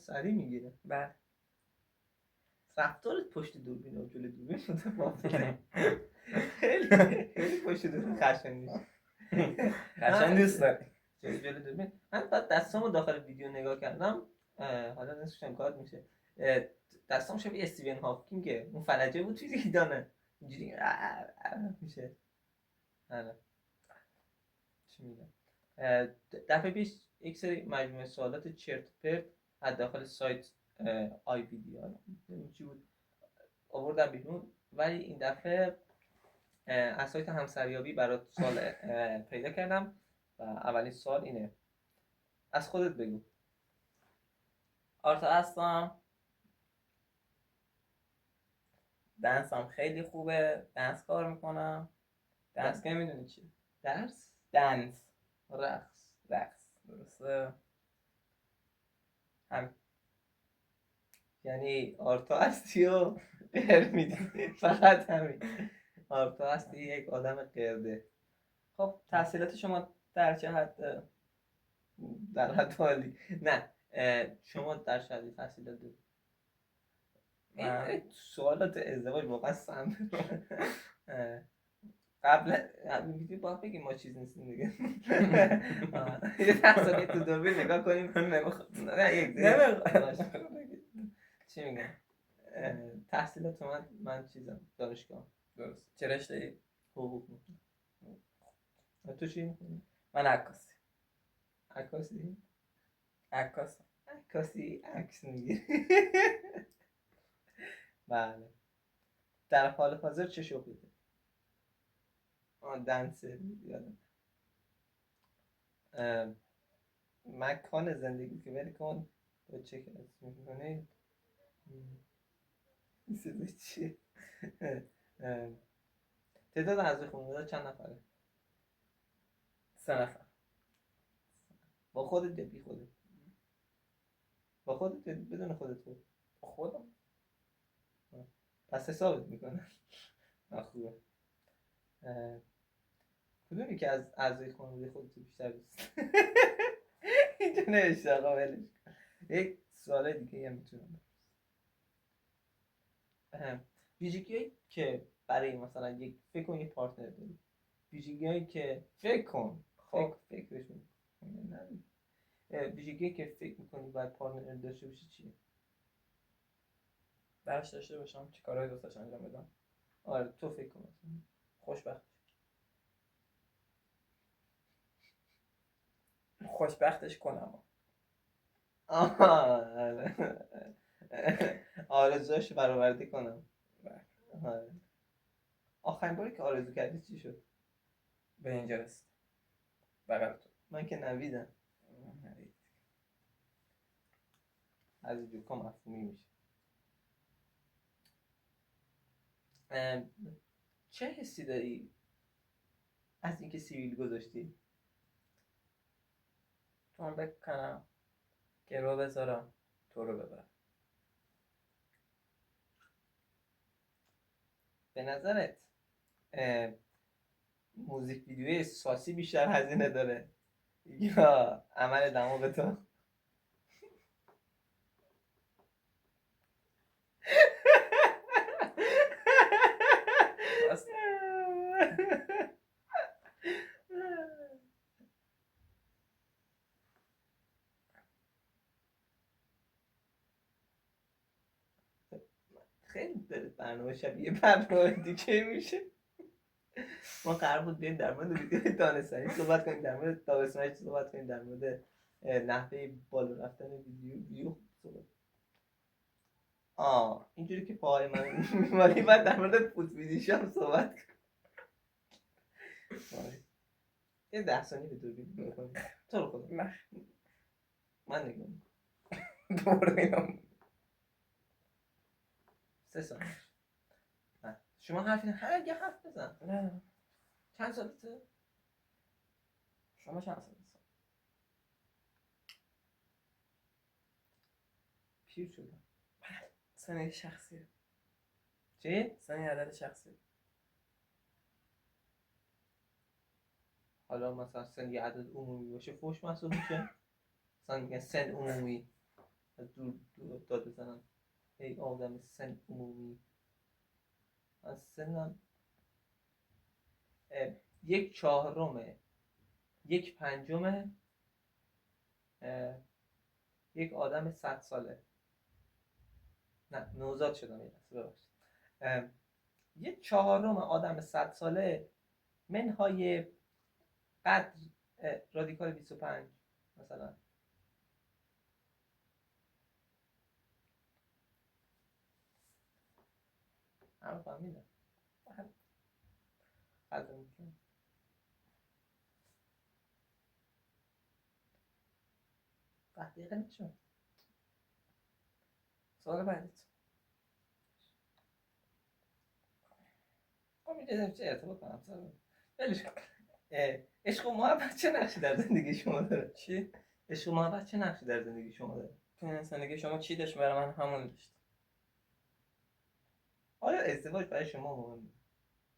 سریع میگیره. بله. رفتارت پشت دوربین و جلوی دوربین متفاوته. خیلی پشت دوربین خشن دوست داری. جلوی دوربین. من بعد دستامو داخل ویدیو نگاه کردم، حالا نصفش هم کات میشه، دستام شبیه استیون هاکینگه، اون فلجه بود توی زیدانه اینجوری میشه. آره چی میگم، دفعه پیش یک سری مجموعه سوالات چرت و پرت از داخل سایت آی ویدیو چی بود آوردم بیرون، ولی این دفعه از سایت همسریابی برات سوال پیدا کردم و اولین سوال اینه، از خودت بگو. آرتا هستم، دنسم خیلی خوبه، دنس کار میکنم. دنس که میدونی چیه؟ درس؟ دنس. رقص. درسته. همین. یعنی آرتا هستی و قهر میدی، فقط همین. آرتا هستی یک آدم قرده. خب تحصیلات شما در چه حد؟ در حد عالی. نه شما در شهری تحصیلات داری؟ این سوالات ازدواج واقعا سم. قبل میگی باید بگیم ما چیز نیستیم دیگه. یه تحصیلی تو دوربین نگاه کنیم. نمیخواد. چی میگم، تحصیلات من چیزم دانشگاه. درست. چه رشته‌ای؟ حقوق میکنم. تو چی میکنی؟ من عکاسی. عکاسی عکس میگیری. بله. در حال حاضر چه شغلی داری؟ دنسه یادم. مکان زندگی که بری کن با چه کسی میکنی؟ این صدا چیه؟ تعداد اعضای خانواده چند نفره؟ 3 نفر. با خودت یا بی خودت؟ با خودت بدون خودت بود؟ خودم. پس حسابت میکنم. خوبه. کدومی که از اعضای خانواده خودت بیشتر دوست؟ اینجا نوشته آقا ولش. یک سوال دیگه هم میتونم. ویژگی‌هایی که برای مثلا یک فکر کن یک پارتنر داری، ویژگی‌هایی که فکر کن فکرشون ویژگی‌هایی که فکر می‌کنی باید پارتنر داشته باشه چیه؟ براش داشته باشم چه کارهایی دوستش انجام بدم؟ آره تو فکر کن. خوشبختش کنم. آرزوهاش برآورده کنم. آره. آخرین باری که آرزو کردی چی شد؟ به اینجا رسید. بغل تو. من که نویدم. از اینجور که مفهومی میشه. چه حسی داری از اینکه سیبیل گذاشتی؟ چون بکنم که رو بذارم تو رو ببرم. به نظرت موزیک ویدیوی ساسی بیشتر هزینه داره یا عمل دماغ تو؟ خیلی برنامه شبیه برنامه دیگه میشه. ما قرار بود بیایم در مورد ویدیو دانستنی صحبت کنیم، در مورد تابستون صحبت کنیم، در مورد نحوه بالا رفتن ویدیو صحبت. اینجوری که پاهای من میمالی باید در مورد فوت ویدیوش هم صحبت کنیم. یه 10 ثانیه به دوربین نگاه کنیم. تو رو خدا من نگاه میکنم. 3 ثانیه. شما یه حرف بزن. نه. چند سالته؟ شما چند سالته؟ پیر شدم. سن شخصیه. چی؟ سن عدد شخصیه. حالا مثلا سن یه عدد عمومی باشه فوش محسوب میشه؟ مثلا میگن سن عمومی. از دور داد بزنم ای آدم سن عمومی. از سنم 1/4 1/5 یک آدم 100 ساله. نه نوزاد شدم یه لحظه ببخشید. 1/4 آدم 100 ساله منهای قدر رادیکال 25 مثلا. همه فهمیدم. قدر میکنم. دقیقه نشون. سوال بعدیت. میدونم چه ارتباط کنم سوال. ولش کن. عشق و محبت چه نقشی در زندگی شما داره؟ چی؟ عشق و محبت چه نقشی در زندگی شما داره؟ تو زندگی شما چی داشت؟ برای من همون داشت. آیا ازدواج برای شما مهمه؟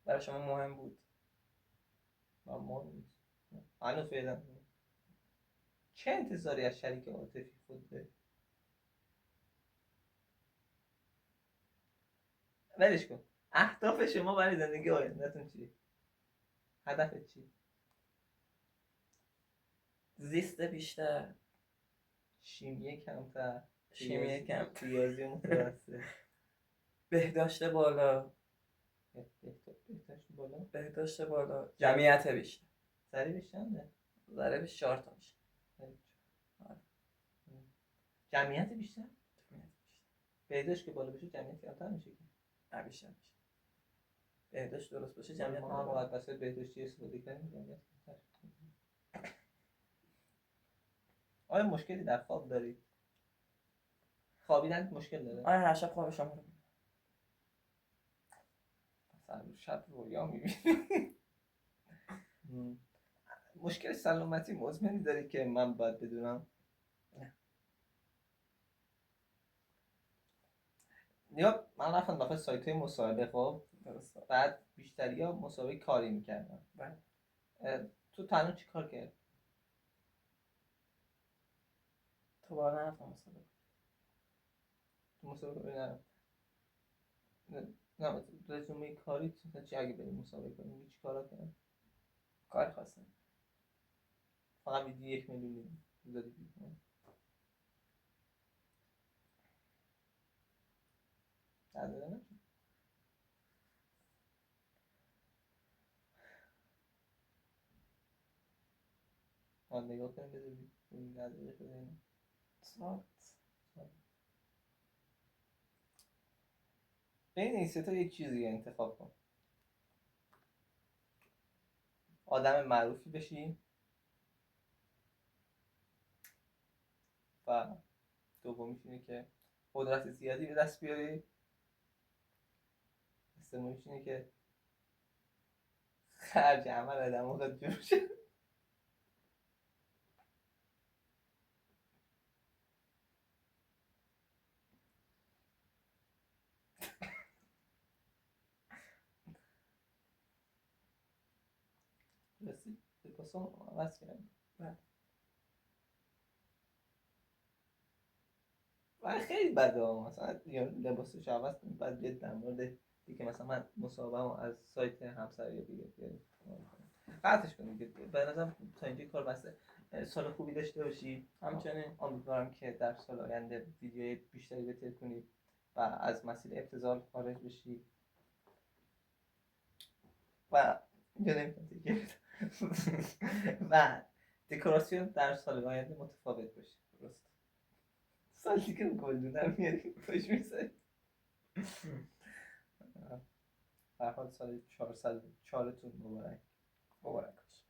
برای شما مهم بود؟ مهم نیست. هنوز فعلا. چه انتظاری از شریک عاطفی خود داری؟ ولش کن. اهداف شما برای زندگی آیندهتون چیه؟ هدفت چیه؟ زیست بیشتر، شیمی کمتر، شیمی کم، ریاضی متوسط، بهداشت بالا، بهداشت بالا، جمعیت بیشتر. ضریبش چنده؟ ضریبش 4 تا میشه. جمعیت بیشتر؟ جمعیت بیشتر. بهداشت که بالا بشه جمعیت کمتر میشه که؟ نه بیشتر میشه. بهداشت درست باشه جمعیت جمعیت ما هم بالا. باید وسایل بهداشتی استفاده کنیم جمعیت کمتر. آیا مشکلی در خواب دارید؟ خوابیدن مشکل داره؟ آره هر شب خواب شما رو مثلا شب رویا میبینی؟ مشکل سلامتی مزمنی داری که من باید بدونم؟ نه. یا من رفتم داخل سایت های مصاحبه خب درسته. بعد بیشتری ها مصاحبه کاری میکردن. بله. تو تنها چی کار کرد؟ تو بالا نرفتم مصاحبه. تو مصاحبه نه رزومه کاری چی اگه بریم مصاحبه کنیم چی کارا کنیم؟ کار خاصه. فقط ویدیو 1 میلیون میدادی بیرون. نداره من نگاه کنیم بذاریم این نداره شده اینه ساعت. بین این سه تا یک چیزی انتخاب کن. آدم معروفی بشی و دومیش اینه که قدرت زیادی به دست بیاری. سومیش اینه که خرج عمل آدم موقع جور شه. رسید لباسم عوض کردم و خیلی بده مثلا لباسش عوض کنیم بعد بیاد در مورد دیگه مثلا من مصاحبه‌مو از سایت همسر یا دیگه قطعش کنیم. به نظرم تا اینجا کار بسته. سال خوبی داشته باشی. همچنین امیدوارم که در سال آینده ویدیوهای بیشتری بهتر کنی و از مسیر ابتذال خارج بشی و و دکوراسیون در سال آینده متفاوت باشه. درست سال دیگه گلدون میاریم توش میذاریم. به هر حال سال 404 تون مبارک. مبارک باشه.